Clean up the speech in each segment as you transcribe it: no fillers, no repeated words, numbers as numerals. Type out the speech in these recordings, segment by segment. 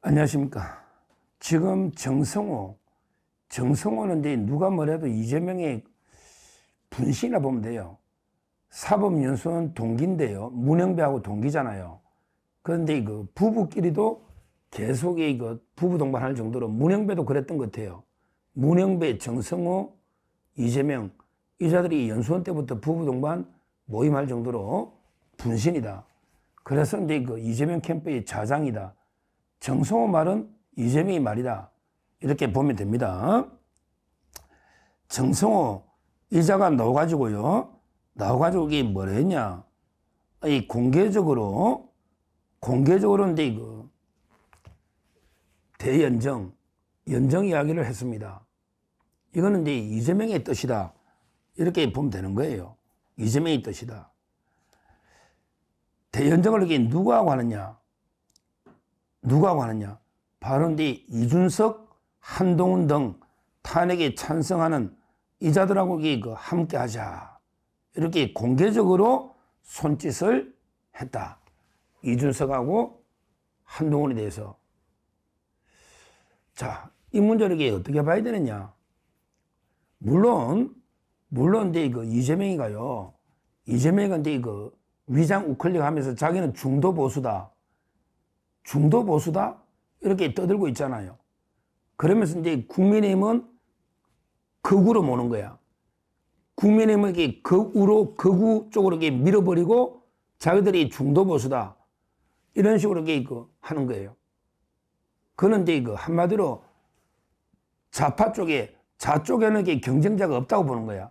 안녕하십니까. 지금 정성호는 이제 누가 뭐래도 이재명의 분신이라 보면 돼요. 사법연수원 동기인데요. 문영배하고 동기잖아요. 그런데 그 부부끼리도 계속 이거 부부 동반할 정도로 문영배도 그랬던 것 같아요. 문영배, 정성호, 이재명 이 자들이 연수원 때부터 부부 동반 모임할 정도로 분신이다. 그래서 이제 그 이재명 캠프의 좌장이다. 정성호 말은 이재명의 말이다. 이렇게 보면 됩니다. 정성호 이자가 나와가지고요. 이게 뭐라 했냐. 이 공개적으로 이제 이거 대연정, 연정 이야기를 했습니다. 이거는 이제 이재명의 뜻이다. 이렇게 보면 되는 거예요. 이재명의 뜻이다. 대연정을 이게 누가 하고 하느냐. 바로 이제 이준석, 한동훈 등 탄핵에 찬성하는 이자들하고 함께 하자. 이렇게 공개적으로 손짓을 했다. 이준석하고 한동훈에 대해서. 자, 이 문제를 어떻게 봐야 되느냐. 물론 이제 이재명이가 이제 위장 우클릭 하면서 자기는 중도 보수다. 이렇게 떠들고 있잖아요. 그러면서 이제 국민의힘은 극우로 모는 거야. 국민의힘은 극우 쪽으로 밀어버리고 자기들이 중도 보수다. 이런 식으로 하는 거예요. 그는 이제 한마디로 좌쪽에는 경쟁자가 없다고 보는 거야.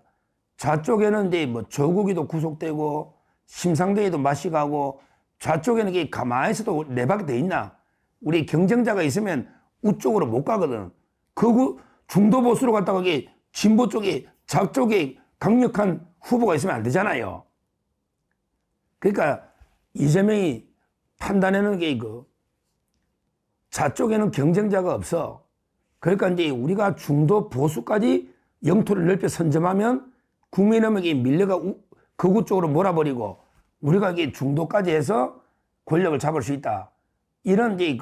좌쪽에는 이제 조국이도 구속되고 심상정이도 맛이 가고 좌쪽에는 가만히 있어도 네 바퀴 더 있나? 우리 경쟁자가 있으면 우쪽으로 못 가거든. 극우 중도 보수로 갔다가 진보 쪽에 좌쪽에 강력한 후보가 있으면 안 되잖아요. 그러니까 이재명이 판단하는 게 좌쪽에는 경쟁자가 없어. 그러니까 이제 우리가 중도 보수까지 영토를 넓혀 선점하면 국민의힘에게 밀려가 극우 쪽으로 몰아버리고 우리가 중도까지 해서 권력을 잡을 수 있다. 이런 이제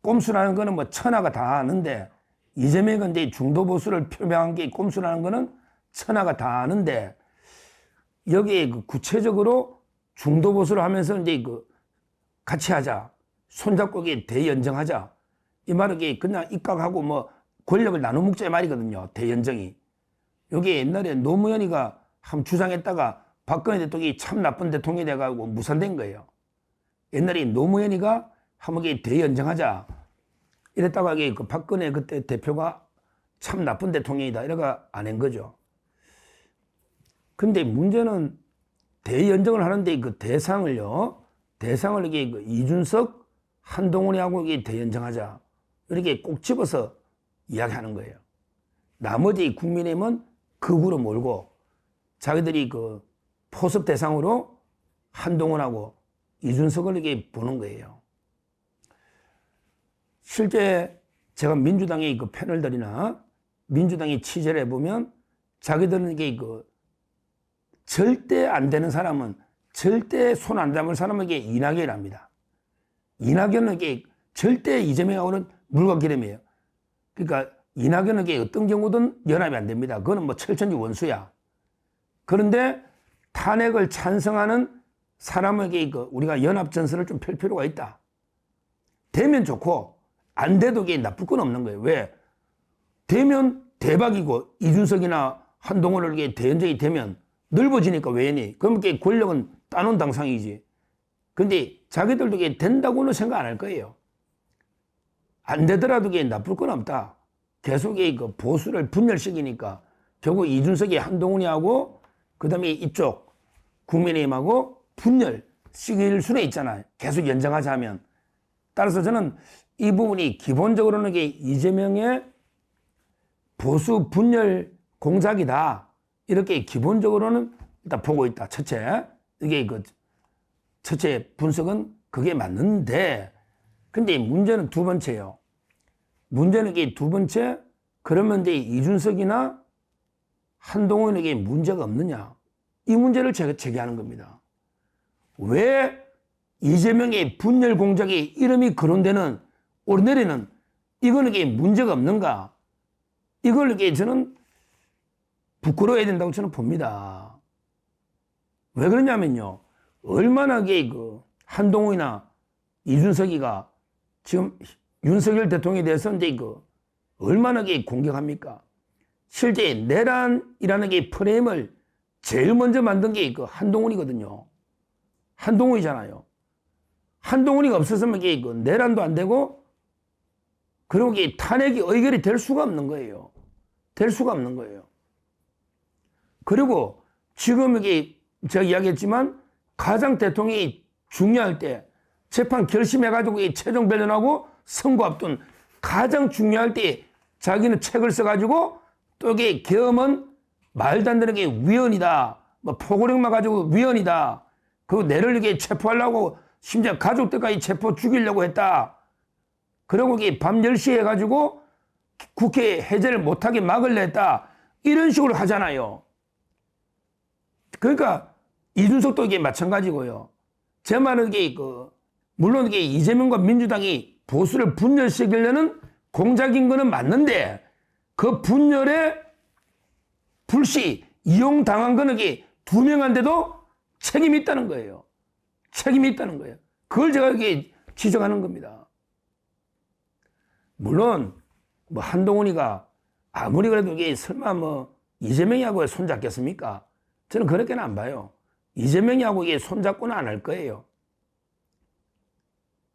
꼼수라는 거는 천하가 다 아는데 이재명은 이제 중도 보수를 표명한 게 꼼수라는 거는 천하가 다 아는데 여기에 구체적으로 중도 보수를 하면서 이제 같이 하자. 손잡고 대연정하자. 이 말은 그냥 입각하고 권력을 나눠 먹자의 말이거든요. 대연정이. 여기 옛날에 노무현이가 한번 주장했다가 박근혜 대통령이 참 나쁜 대통령이 돼가지고 무산된 거예요. 옛날에 노무현이가 한번 대연정하자. 이랬다가 박근혜 그때 대표가 참 나쁜 대통령이다. 이래가 안 한 거죠. 근데 문제는 대연정을 하는데 대상을 이준석, 한동훈이하고 대연정하자. 이렇게 꼭 집어서 이야기하는 거예요. 나머지 국민의힘은 극우로 몰고 자기들이 포섭 대상으로 한동훈하고 이준석을 보는 거예요. 실제 제가 민주당의 패널들이나 민주당이 취재를 해보면 자기들은 절대 안 되는 사람은 절대 손 안 잡을 사람에게 이낙연이랍니다. 이낙연은 절대 이재명하고는 물과 기름이에요. 그러니까 이낙연은 어떤 경우든 연합이 안 됩니다. 그거는 철천지 원수야. 그런데 탄핵을 찬성하는 사람에게 우리가 연합전선을 좀 펼 필요가 있다. 되면 좋고 안 돼도 나쁠 건 없는 거예요. 왜? 되면 대박이고 이준석이나 한동훈을 대연정이 되면 넓어지니까 왜니? 그럼 권력은 따놓은 당상이지. 근데 자기들도 된다고는 생각 안 할 거예요. 안 되더라도 나쁠 건 없다. 계속 보수를 분열시키니까 결국 이준석이 한동훈이하고 그 다음에 이쪽 국민의힘하고 분열시킬 수는 있잖아요. 계속 연정하자 하면. 따라서 저는 이 부분이 기본적으로는 이재명의 보수 분열 공작이다. 이렇게 기본적으로는 일단 보고 있다. 첫째. 이게 첫째 분석은 그게 맞는데, 근데 문제는 두 번째예요. 문제는 두 번째, 그러면 이제 이준석이나 한동훈에게 문제가 없느냐. 이 문제를 제기하는 겁니다. 왜 이재명의 분열 공작의 이름이 거론되는 오르내리는 이거는 이게 문제가 없는가? 이걸 이게 저는 부끄러워야 된다고 저는 봅니다. 왜 그러냐면요. 얼마나 이게 그 한동훈이나 이준석이가 지금 윤석열 대통령에 대해서 이제 그 얼마나 이게 공격합니까? 실제 내란이라는 게 프레임을 제일 먼저 만든 게 그 한동훈이거든요. 한동훈이잖아요. 한동훈이가 없었으면 이게 그 내란도 안 되고 그리고 이게 탄핵이 의결이 될 수가 없는 거예요. 될 수가 없는 거예요. 그리고 지금 이게 제가 이야기했지만 가장 대통령이 중요할 때 재판 결심해가지고 이 최종 변론하고 선고 앞둔 가장 중요할 때 자기는 책을 써가지고 또 이게 계엄은 말도 안 되는 게 위헌이다. 뭐 포고령만 가지고 위헌이다. 그리고 내를 이렇게 체포하려고 심지어 가족들까지 체포 죽이려고 했다. 그리고 이게 밤 10시에 해가지고 국회 해제를 못하게 막으려 했다. 이런 식으로 하잖아요. 그러니까 이준석도 이게 마찬가지고요. 제 말은 이게 물론 이게 이재명과 민주당이 보수를 분열시키려는 공작인 거는 맞는데 그 분열에 불시 이용당한 거는 이게 투명한데도 책임이 있다는 거예요. 책임이 있다는 거예요. 그걸 제가 이게 지적하는 겁니다. 물론 뭐 한동훈이가 아무리 그래도 이게 설마 뭐 이재명이하고 손잡겠습니까? 저는 그렇게는 안 봐요. 이재명이하고 이게 손잡고는 안 할 거예요.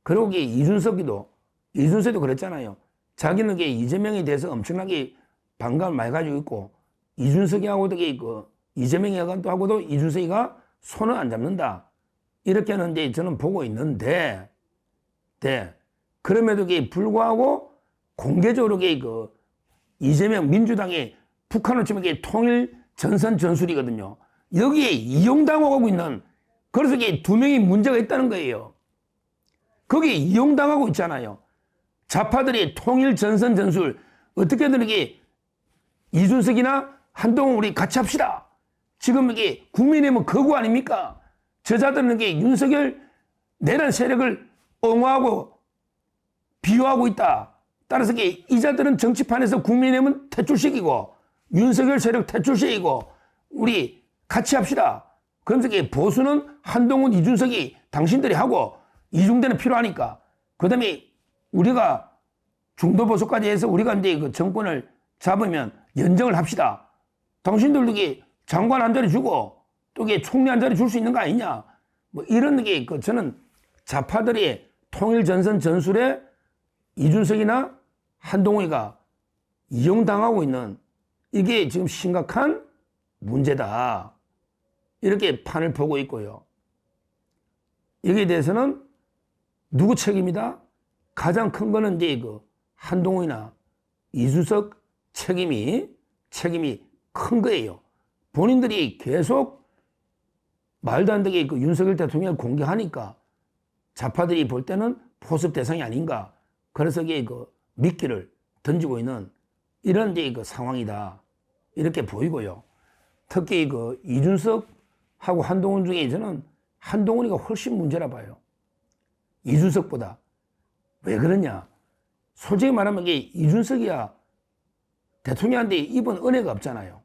그리고 이게 이준석도 그랬잖아요. 자기는 이게 이재명에 대해서 엄청나게 반감을 많이 가지고 있고 이준석이하고도 이재명이하고도 이준석이가 손을 안 잡는다. 이렇게는 이제 저는 보고 있는데, 그럼에도 불구하고 공개적으로 이재명 민주당의 북한을 치면 통일 전선 전술이거든요. 여기에 이용당하고 있는, 그래서 이게 두 명이 문제가 있다는 거예요. 거기에 이용당하고 있잖아요. 좌파들이 통일 전선 전술, 어떻게든 이게 이준석이나 한동훈 우리 같이 합시다. 지금 이게 국민의힘은 거구 아닙니까? 저자들은 이게 윤석열 내란 세력을 옹호하고 비호하고 있다. 따라서 이게 이자들은 정치판에서 국민의힘은 퇴출시키고 윤석열 세력 퇴출시키고 우리 같이 합시다. 그러면서 이게 보수는 한동훈, 이준석이 당신들이 하고 이중대는 필요하니까. 그 다음에 우리가 중도보수까지 해서 우리가 이제 그 정권을 잡으면 연정을 합시다. 당신들도 이게 장관 한 자리 주고 또 이게 총리 한 자리 줄 수 있는 거 아니냐. 뭐 이런 게 저는 좌파들이 통일 전선 전술에 이준석이나 한동훈이가 이용당하고 있는 이게 지금 심각한 문제다. 이렇게 판을 보고 있고요. 여기에 대해서는 누구 책임이다? 가장 큰 거는 이제 한동훈이나 이준석 책임이 큰 거예요. 본인들이 계속 말도 안 되게 윤석열 대통령을 공격하니까 좌파들이 볼 때는 포섭 대상이 아닌가. 그래서 이게 미끼를 던지고 있는 이런 이제 상황이다. 이렇게 보이고요. 특히 이준석하고 한동훈 중에 저는 한동훈이가 훨씬 문제라 봐요. 이준석보다. 왜 그러냐? 솔직히 말하면 이게 이준석이야 대통령한테 입은 은혜가 없잖아요.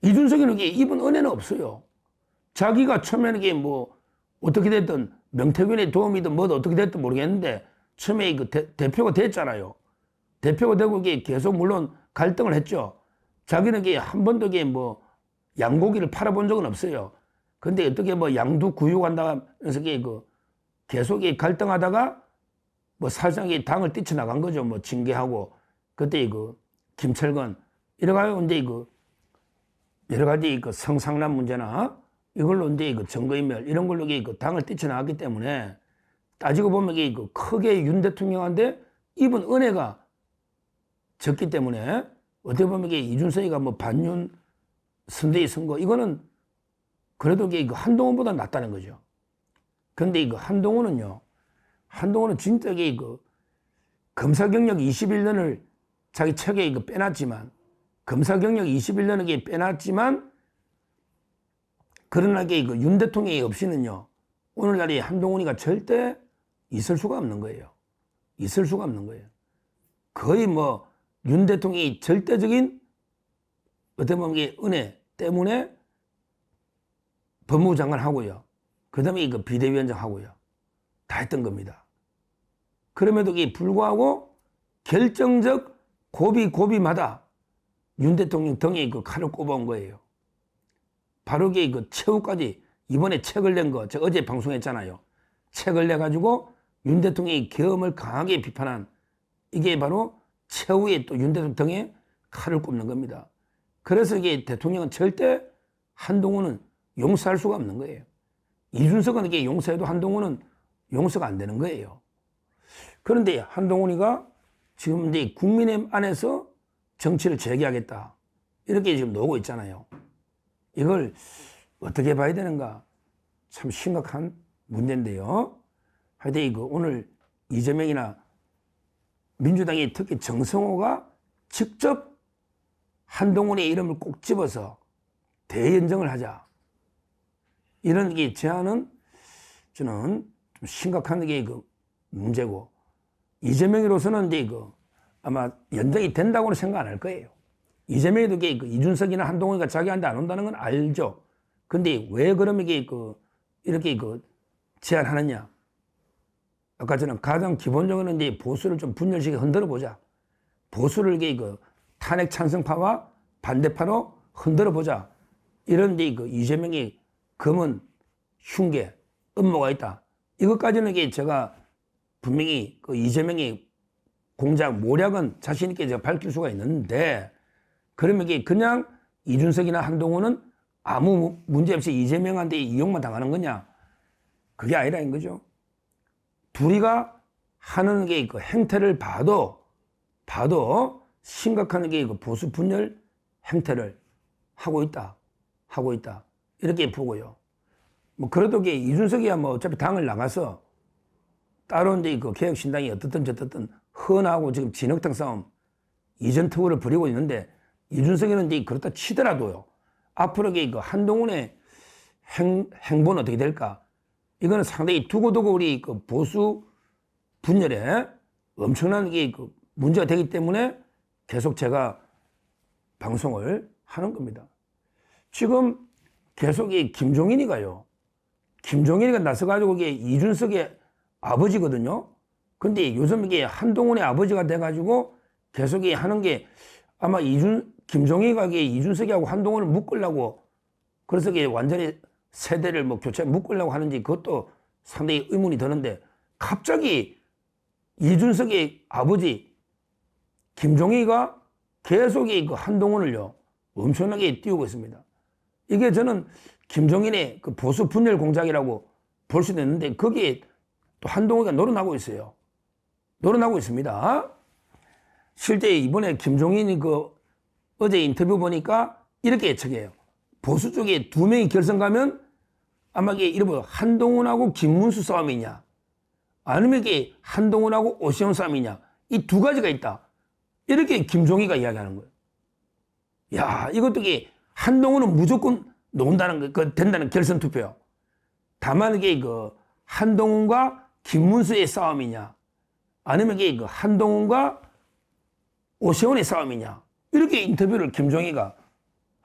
이준석이는 이게 입은 은혜는 없어요. 자기가 처음에는 이게 뭐 어떻게 됐든 명태균의 도움이든 뭐든 어떻게 됐든 모르겠는데 처음에 대표가 됐잖아요. 대표가 되고 이게 계속 물론 갈등을 했죠. 자기는 이게 한 번도 이게 뭐 양고기를 팔아본 적은 없어요. 근데 어떻게 뭐 양두 구육한다면서 이게 계속 갈등하다가 뭐 사실상 당을 뛰쳐나간 거죠. 뭐 징계하고 그때 김철근 이래가지고 이제 여러 가지 성상남 문제나 이걸로 이제 증거인멸 이런 걸로 당을 뛰쳐나갔기 때문에 따지고 보면 이게 크게 윤 대통령한테 입은 은혜가 적기 때문에 어떻게 보면 이게 이준석이가 뭐 반윤 선대위 선거 이거는 그래도 이게 한동훈보다 낫다는 거죠. 근데 한동훈은 진짜 이게 검사 경력 21년을 자기 책에 빼놨지만 검사 경력 21년을 빼놨지만 그러나 이게 윤 대통령이 없이는요 오늘날에 한동훈이가 절대 있을 수가 없는 거예요. 있을 수가 없는 거예요. 거의 뭐 윤 대통령이 절대적인 어떻게 보면 이게 은혜 때문에 법무부 장관 하고요. 그 다음에 그 비대위원장 하고요. 다 했던 겁니다. 그럼에도 불구하고 결정적 고비마다 윤 대통령 등에 그 칼을 꼽아온 거예요. 바로 그 최후까지 이번에 책을 낸 거, 제가 어제 방송했잖아요. 책을 내가지고 윤 대통령이 계엄을 강하게 비판한 이게 바로 최후에 또 윤 대통령 등에 칼을 꼽는 겁니다. 그래서 이게 대통령은 절대 한동훈은 용서할 수가 없는 거예요. 이준석은 이게 용서해도 한동훈은 용서가 안 되는 거예요. 그런데 한동훈이가 지금 이제 국민의힘 안에서 정치를 재개하겠다. 이렇게 지금 나오고 있잖아요. 이걸 어떻게 봐야 되는가? 참 심각한 문제인데요. 하여튼 이거 오늘 이재명이나 민주당이 특히 정성호가 직접 한동훈의 이름을 꼭 집어서 대연정을 하자. 이런 게 제안은 저는 좀 심각한 게 그 문제고, 이재명으로서는 이제 아마 연정이 된다고는 생각 안 할 거예요. 이재명이도 그 이준석이나 한동훈이가 자기한테 안 온다는 건 알죠. 근데 왜 그러면 이렇게 제안하느냐? 아까 저는 가장 기본적으로 이제 보수를 좀 분열시켜 흔들어 보자. 보수를 탄핵 찬성파와 반대파로 흔들어 보자. 이런 이재명이 검은 흉계, 음모가 있다. 이것까지는 제가 분명히 이재명이 공작, 모략은 자신있게 제가 밝힐 수가 있는데, 그러면 그냥 이준석이나 한동훈은 아무 문제 없이 이재명한테 이용만 당하는 거냐? 그게 아니라는 거죠. 둘이가 하는 행태를 봐도 심각한 보수 분열 행태를 하고 있다. 이렇게 보고요. 뭐 그래도 이준석이야 뭐 어차피 당을 나가서 따로 이제 개혁신당이 어떻든 저떻든 헌하고 지금 진흙탕 싸움 이전 투구를 벌이고 있는데, 이준석이는 이제 그렇다 치더라도요. 앞으로 한동훈의 행보는 어떻게 될까? 이거는 상당히 두고두고 우리 보수 분열에 엄청난 문제가 되기 때문에 계속 제가 방송을 하는 겁니다. 지금 계속 김종인이가 나서가지고 이준석의 아버지거든요. 근데 요즘 한동훈의 아버지가 돼가지고 계속 하는 게 아마 김종인이가 이준석이하고 한동훈을 묶으려고, 그래서 완전히 세대를 교체 묶으려고 하는지 그것도 상당히 의문이 드는데, 갑자기 이준석의 아버지 김종인이가 계속 한동훈을요 엄청나게 띄우고 있습니다. 이게 저는 김종인의 보수 분열 공작이라고 볼 수도 있는데, 거기에 또 한동훈이가 노련하고 있어요. 노련하고 있습니다. 실제 이번에 김종인이 어제 인터뷰 보니까 이렇게 예측해요. 보수 쪽에 두 명이 결선 가면 아마 이러면 한동훈하고 김문수 싸움이냐, 아니면 한동훈하고 오세훈 싸움이냐, 이 두 가지가 있다. 이렇게 김종희가 이야기하는 거예요. 야, 이것도 한동훈은 무조건 놓는다는 거, 된다는 결선 투표요. 다만 한동훈과 김문수의 싸움이냐, 아니면 한동훈과 오세훈의 싸움이냐, 이렇게 인터뷰를 김종희가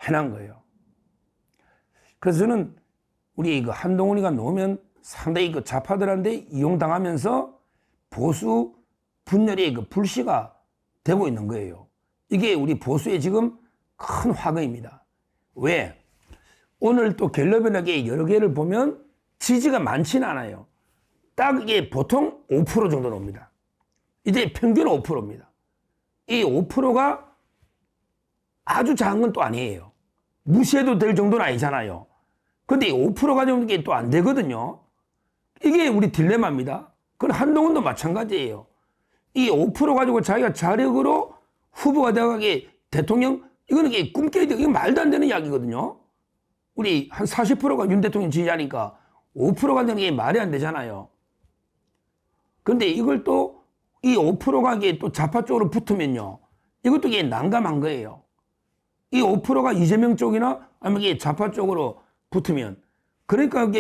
해놓은 거예요. 그래서 저는 우리 한동훈이가 놓으면 상당히 좌파들한테 이용당하면서 보수 분열의 불씨가 되고 있는 거예요. 이게 우리 보수의 지금 큰 화근입니다. 왜? 오늘 또 갤럽이나 여러 개를 보면 지지가 많지는 않아요. 딱 이게 보통 5% 정도 나옵니다. 이제 평균은 5%입니다. 이 5%가 아주 작은 건 또 아니에요. 무시해도 될 정도는 아니잖아요. 근데 5% 가지고 이게 또 안 되거든요. 이게 우리 딜레마입니다. 그건 한동훈도 마찬가지예요. 이 5% 가지고 자기가 자력으로 후보가 되어가게 대통령, 이거는 꿈깨야 돼. 이거 말도 안 되는 이야기거든요. 우리 한 40%가 윤 대통령 지지하니까 5%가 되는 게 말이 안 되잖아요. 근데 이걸 또 이 5%가 또 좌파 쪽으로 붙으면요, 이것도 난감한 거예요. 이 5%가 이재명 쪽이나 아니면 좌파 쪽으로 붙으면, 그러니까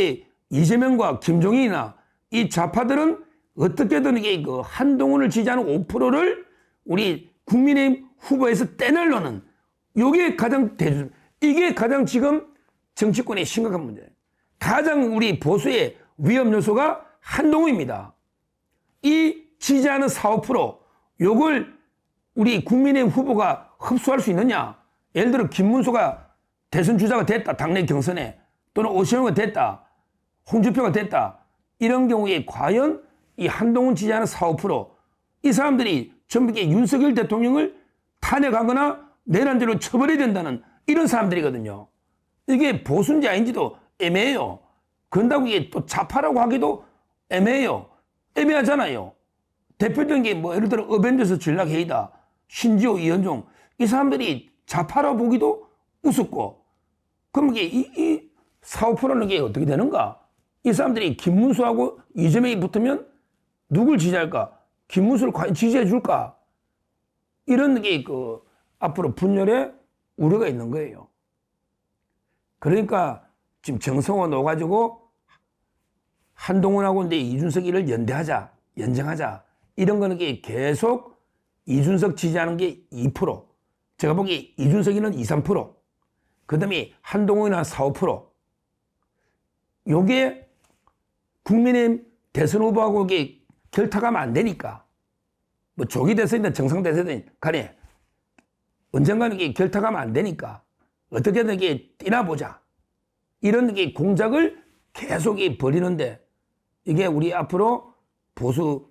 이재명과 김종인이나 이 좌파들은 어떻게든 이게 그 한동훈을 지지하는 5%를 우리 국민의힘 후보에서 떼내려는 이게 가장 이게 가장 지금 정치권의 심각한 문제예요. 가장 우리 보수의 위험 요소가 한동훈입니다. 이 지지하는 4, 5% 요걸 우리 국민의힘 후보가 흡수할 수 있느냐? 예를 들어 김문수가 대선 주자가 됐다. 당내 경선에. 또는 오시영이가 됐다. 홍준표가 됐다. 이런 경우에 과연 이 한동훈 지지하는 4, 5%이 사람들이 전부 윤석열 대통령을 탄핵하거나 내란죄로 처벌해야 된다는 이런 사람들이거든요. 이게 보수인지 아닌지도 애매해요. 그런다고 이게 또 좌파라고 하기도 애매해요. 애매하잖아요. 대표적인 게 뭐 예를 들어 어벤져스 전략회의다. 신지호, 이현종 이 사람들이 좌파라고 보기도 우습고 그럼 이게 이 4, 5%는 게 어떻게 되는가? 이 사람들이 김문수하고 이재명이 붙으면 누굴 지지할까? 김문수를 과연 지지해 줄까? 이런 게 그 앞으로 분열의 우려가 있는 거예요. 그러니까 지금 정성호 넣어가지고 한동훈하고 이제 이준석이를 연대하자, 연정하자 이런 거는 게 계속 이준석 지지하는 게 2%, 제가 보기에 이준석이는 2, 3%, 그 다음에 한동훈이는 한 4, 5%. 요게 국민의힘 대선 후보하고 이게 결탁하면 안 되니까 뭐 조기 대선이든 정상 대선이든 간에 언젠가는 이게 결탁하면 안 되니까 어떻게든 이게 뛰나보자 이런 게 공작을 계속 벌이는데 이게 우리 앞으로 보수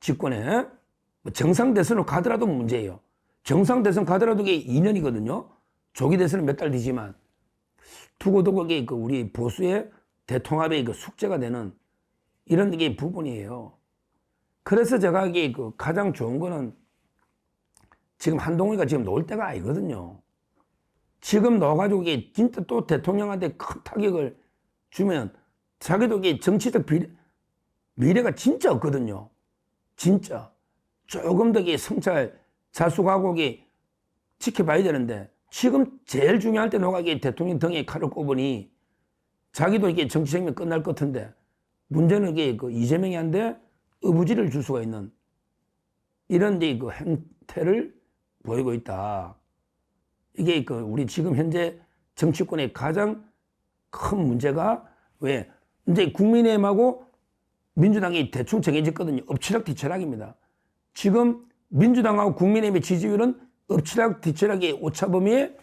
집권에 정상 대선으로 가더라도 문제예요. 정상 대선 가더라도 이게 2년이거든요. 조기 대선은 몇 달 뒤지만 두고두고 이게 그 우리 보수의 대통합의 그 숙제가 되는 이런 게 부분이에요. 그래서 제가 이게 그 가장 좋은 거는 지금 한동훈이가 지금 놓을 때가 아니거든요. 지금 넣어가지고 이게 진짜 또 대통령한테 큰 타격을 주면 자기도 이게 정치적 미래가 진짜 없거든요. 진짜. 조금 더 성찰, 자숙하고 이게 지켜봐야 되는데 지금 제일 중요할 때 너가 이게 대통령 등에 칼을 꼽으니 자기도 이게 정치 생명 끝날 것 같은데 문제는 이게 그 이재명이 한데 의부지를 줄 수가 있는 이런 그 행태를 보이고 있다. 이게 그 우리 지금 현재 정치권의 가장 큰 문제가 왜 이제 국민의힘하고 민주당이 대충 정해졌거든요. 엎치락뒤치락입니다. 지금 민주당하고 국민의힘의 지지율은 엎치락뒤치락의 오차범위에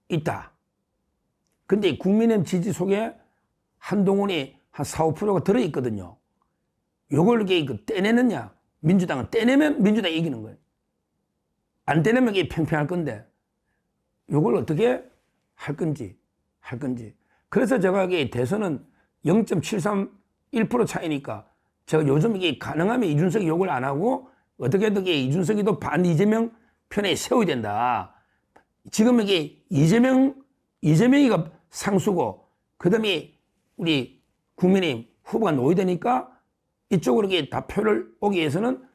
있다. 근데 국민의힘 지지 속에 한동훈이 한 4, 5%가 들어있거든요. 요걸 이렇게 떼내느냐. 민주당은 떼내면 민주당이 이기는 거예요. 안 떼내면 이게 팽팽할 건데 요걸 어떻게 할 건지. 그래서 제가 이게 대선은 0.731% 차이니까 제가 요즘 이게 가능하면 이준석이 욕을 안 하고 어떻게든 이준석이도 반 이재명 편에 세워야 된다. 지금 이게 이재명이가 상수고 그 다음에 우리 국민의힘 후보가 놓여야 되니까 이쪽으로 이게 다 표를 오기 위해서는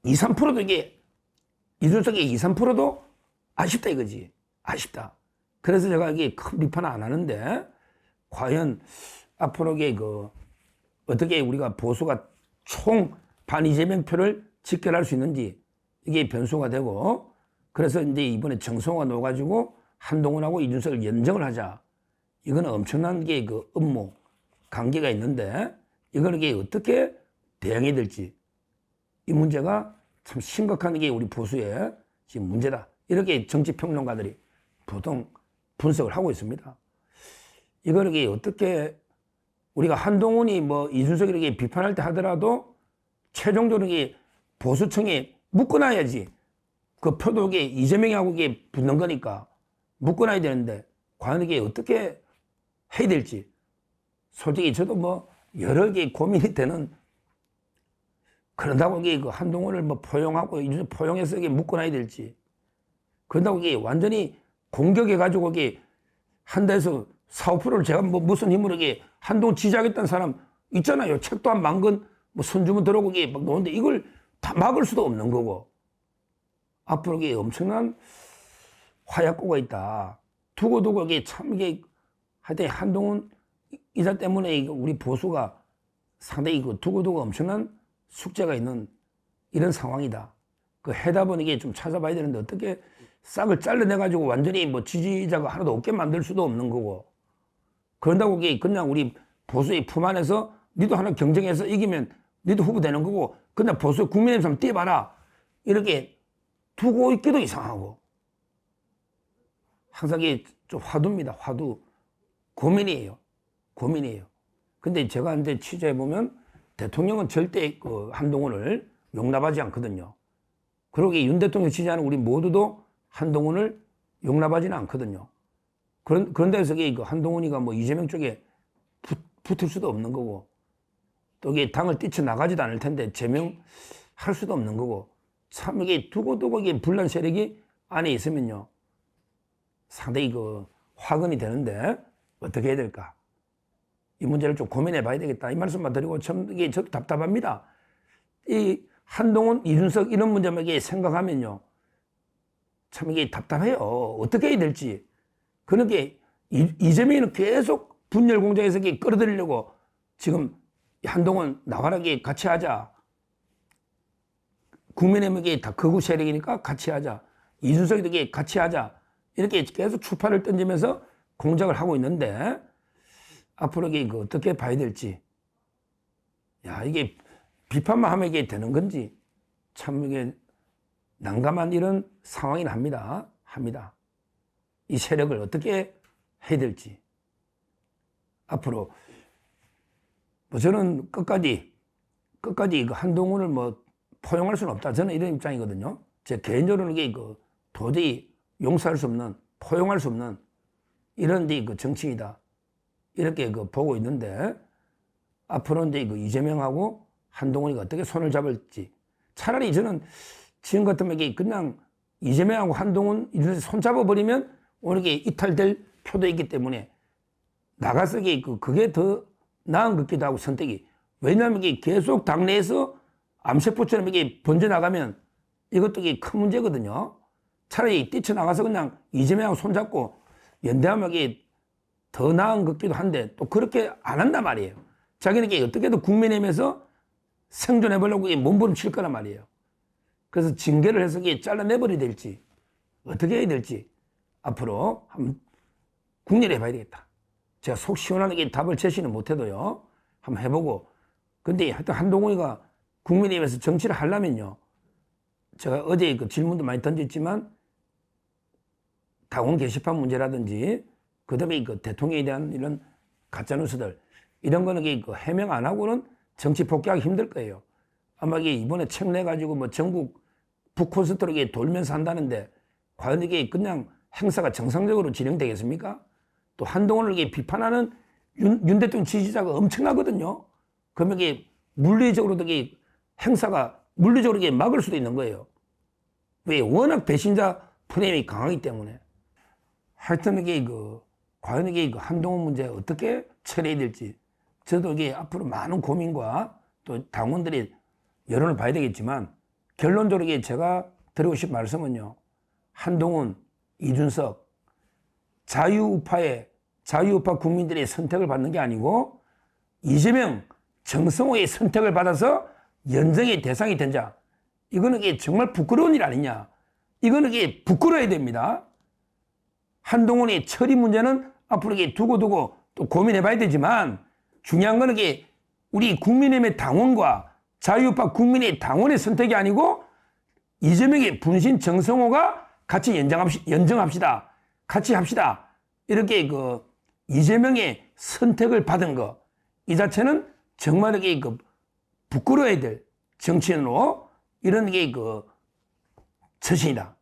2, 3%도 이게 이준석이 2, 3%도 아쉽다 이거지. 아쉽다. 그래서 제가 이게 큰 비판 안 하는데 과연 앞으로 이게 그 어떻게 우리가 보수가 총 반 이재명 표를 직결할 수 있는지 이게 변수가 되고 그래서 이제 이번에 정성호가 넣어가지고 한동훈하고 이준석을 연정을 하자. 이거는 엄청난 게 그 업무 관계가 있는데 이거는 이게 어떻게 대응해야 될지 이 문제가 참 심각한 게 우리 보수의 지금 문제다. 이렇게 정치평론가들이 보통 분석을 하고 있습니다. 이거를 이게 어떻게 우리가 한동훈이 뭐 이준석이 이렇게 비판할 때 하더라도 최종적으로 이게 보수층에 묶어놔야지. 그 표도 이게 이재명하고 이게 붙는 거니까 묶어놔야 되는데 과연 이게 어떻게 해야 될지 솔직히 저도 뭐 여러 개 고민이 되는 그런다고 이게 그 한동훈을 뭐 포용하고 이준석 포용해서 이게 묶어놔야 될지 그런다고 이게 완전히 공격해가지고 이게 한다해서 4, 5%를 제가 뭐 무슨 힘으로 이게 한동훈 지지하겠다는 사람 있잖아요. 책도 한 만권 뭐 선주문 들어오고 이게 막 놓는데 이걸 다 막을 수도 없는 거고 앞으로 이게 엄청난 화약고가 있다. 두고두고 이게 참 이게 하여튼 한동훈 이사 때문에 우리 보수가 상당히 그 두고두고 엄청난 숙제가 있는 이런 상황이다. 그 해답은 이게 좀 찾아봐야 되는데 어떻게 싹을 잘라내가지고 완전히 뭐 지지자가 하나도 없게 만들 수도 없는 거고. 그런다고 이게 그냥 우리 보수의 품 안에서 니도 하나 경쟁해서 이기면 니도 후보 되는 거고 그냥 보수 국민의힘 한번 띄워봐라. 이렇게 두고 있기도 이상하고. 항상 이게 좀 화두입니다. 화두. 고민이에요. 고민이에요. 근데 제가 이제 취재해보면 대통령은 절대 그 한동훈을 용납하지 않거든요. 그러고 윤 대통령 지지하는 우리 모두도 한동훈을 용납하지는 않거든요. 그런 데서 그 한동훈이가 뭐 이재명 쪽에 붙을 수도 없는 거고 또 이게 당을 뛰쳐나가지도 않을 텐데 제명할 수도 없는 거고 참 이게 두고두고 이게 분란 세력이 안에 있으면요. 상당히 그 화근이 되는데 어떻게 해야 될까? 이 문제를 좀 고민해 봐야 되겠다. 이 말씀만 드리고 참 이게 저도 답답합니다. 이 한동훈, 이준석 이런 문제만 이게 생각하면요. 참 이게 답답해요. 어떻게 해야 될지. 그렇게 이재명이는 계속 분열 공장에서 끌어들이려고 지금 한동훈 나와라 같이 하자. 국민의힘에게 다 극우 세력이니까 같이 하자. 이준석이도 같이 하자. 이렇게 계속 추파를 던지면서 공작을 하고 있는데 앞으로 이게 어떻게 봐야 될지. 야, 이게 비판만 하면 이게 되는 건지 참 이게 난감한 이런 상황이 합니다. 이 세력을 어떻게 해야 될지. 앞으로 뭐 저는 끝까지 그 한동훈을 뭐 포용할 수는 없다. 저는 이런 입장이거든요. 제 개인적으로는 이게 도저히 용서할 수 없는, 포용할 수 없는 이런 그 정치이다. 이렇게 보고 있는데 앞으로 이제 이재명하고 한동훈이가 어떻게 손을 잡을지. 차라리 저는 지금 같으면 그냥 이재명하고 한동훈 이런 손 잡아버리면 오늘 이탈될 표도 있기 때문에 나가서 그게 더 나은 것 같기도 하고 선택이. 왜냐하면 계속 당내에서 암세포처럼 번져나가면 이것도 큰 문제거든요. 차라리 뛰쳐나가서 그냥 이재명하고 손잡고 연대하면 더 나은 것 같기도 한데 또 그렇게 안 한단 말이에요. 자기는 어떻게든 국민의힘에서 생존해보려고 몸부림칠 거란 말이에요. 그래서 징계를 해서 잘라내버려야 될지 어떻게 해야 될지 앞으로 한번 국리를 해봐야 되겠다. 제가 속 시원하게 답을 제시는 못해도요. 한번 해보고. 근데 하여튼 한동훈이가 국민의힘에서 정치를 하려면요. 제가 어제 그 질문도 많이 던졌지만 당원 게시판 문제라든지 그다음에 대통령에 대한 이런 가짜뉴스들 이런 거는 해명 안 하고는 정치 복귀하기 힘들 거예요. 아마 이번에 책 내가지고 뭐 전국 북콘서트로 돌면서 한다는데 과연 이게 그냥 행사가 정상적으로 진행되겠습니까? 또 한동훈을 비판하는 윤 대통령 지지자가 엄청나거든요. 그러면 물리적으로도 행사가 물리적으로 막을 수도 있는 거예요. 왜? 워낙 배신자 프레임이 강하기 때문에. 하여튼 과연 한동훈 문제 어떻게 처리해야 될지 저도 앞으로 많은 고민과 또 당원들이 여론을 봐야 되겠지만 결론적으로 제가 드리고 싶은 말씀은요. 한동훈, 이준석, 자유우파 국민들의 선택을 받는 게 아니고 이재명, 정성호의 선택을 받아서 연정의 대상이 된 자. 이거는 정말 부끄러운 일 아니냐. 이거는 부끄러워야 됩니다. 한동훈의 처리 문제는 앞으로 두고 또 고민해 봐야 되지만 중요한 거는 우리 국민의힘의 당원과 자유우파 국민의 당원의 선택이 아니고 이재명의 분신 정성호가 같이 연정합시다. 같이 합시다. 이렇게 이재명의 선택을 받은 거 이 자체는 정말 부끄러워야 될 정치인으로 이런 처신이다.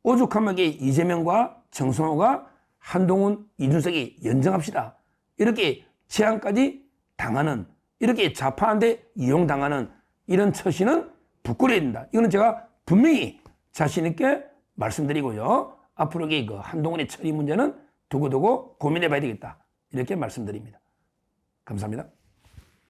오죽하면 이재명과 정성호가 한동훈, 이준석이 연정합시다. 이렇게 제안까지 당하는 이렇게 좌파한테 이용당하는 이런 처신은 부끄러워야 된다. 이거는 제가 분명히 자신 있게 말씀드리고요. 앞으로 한동훈의 처리 문제는 두고두고 고민해 봐야 되겠다. 이렇게 말씀드립니다. 감사합니다.